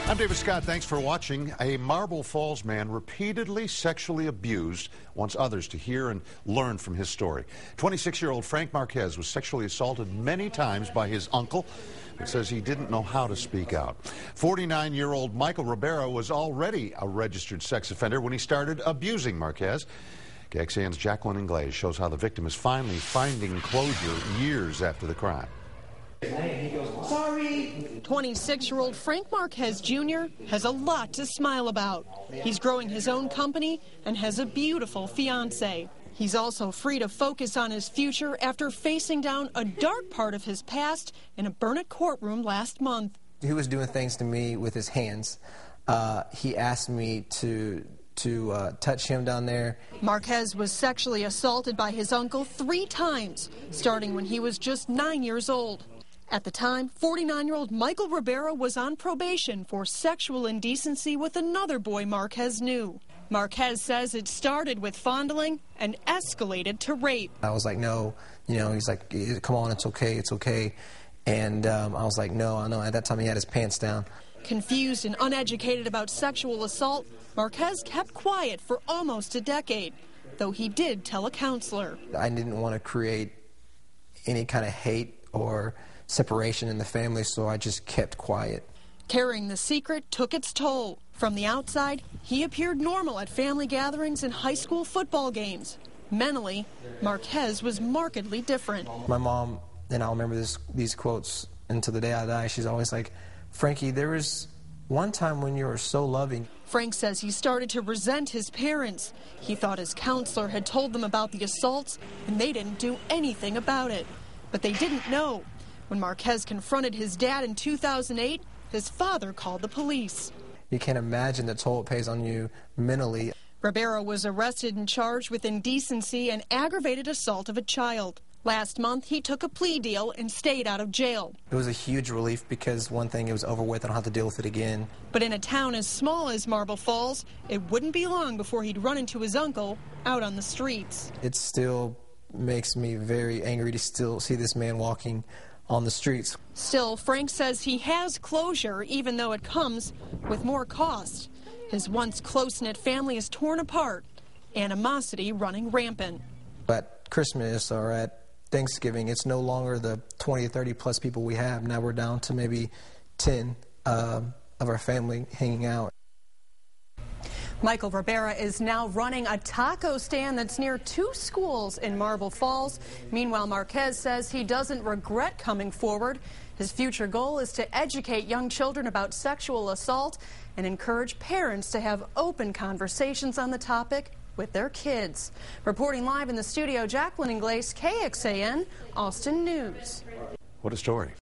I'm David Scott. Thanks for watching. A Marble Falls man repeatedly sexually abused wants others to hear and learn from his story. 26-year-old Frank Marquez was sexually assaulted many times by his uncle, but says he didn't know how to speak out. 49-year-old Michael Rivera was already a registered sex offender when he started abusing Marquez. KXAN's Jacqueline Inglés shows how the victim is finally finding closure years after the crime. Sorry. 26-year-old Frank Marquez Jr. has a lot to smile about. He's growing his own company and has a beautiful fiancée. He's also free to focus on his future after facing down a dark part of his past in a Burnett courtroom last month. He was doing things to me with his hands. He asked me to touch him down there. Marquez was sexually assaulted by his uncle 3 times, starting when he was just 9 years old. At the time, 49-year-old Michael Rivera was on probation for sexual indecency with another boy Marquez knew. Marquez says it started with fondling and escalated to rape. I was like, no, he's like, come on, it's okay. And I was like, no, I know. At that time, he had his pants down. Confused and uneducated about sexual assault, Marquez kept quiet for almost a decade, though he did tell a counselor. I didn't want to create any kind of hate or separation in the family, so I just kept quiet. Carrying the secret took its toll. From the outside, he appeared normal at family gatherings and high school football games. Mentally, Marquez was markedly different. My mom, and I'll remember these quotes until the day I die, she's always like, Frankie, there was one time when you were so loving. Frank says he started to resent his parents. He thought his counselor had told them about the assaults, and they didn't do anything about it. But they didn't know. When Marquez confronted his dad in 2008, his father called the police. You can't imagine the toll it pays on you mentally. Rivera was arrested and charged with indecency and aggravated assault of a child. Last month, he took a plea deal and stayed out of jail. It was a huge relief because, one thing, it was over with. I don't have to deal with it again. But in a town as small as Marble Falls, it wouldn't be long before he'd run into his uncle out on the streets. It still makes me very angry to still see this man walking on the streets. Still, Frank says he has closure, even though it comes with more cost. His once close-knit family is torn apart, animosity running rampant. At Christmas or at Thanksgiving, it's no longer the 20 or 30 plus people we have. Now we're down to maybe 10 of our family hanging out. Michael Rivera is now running a taco stand that's near 2 schools in Marble Falls. Meanwhile, Marquez says he doesn't regret coming forward. His future goal is to educate young children about sexual assault and encourage parents to have open conversations on the topic with their kids. Reporting live in the studio, Jacqueline Inglés, KXAN, Austin News. What a story.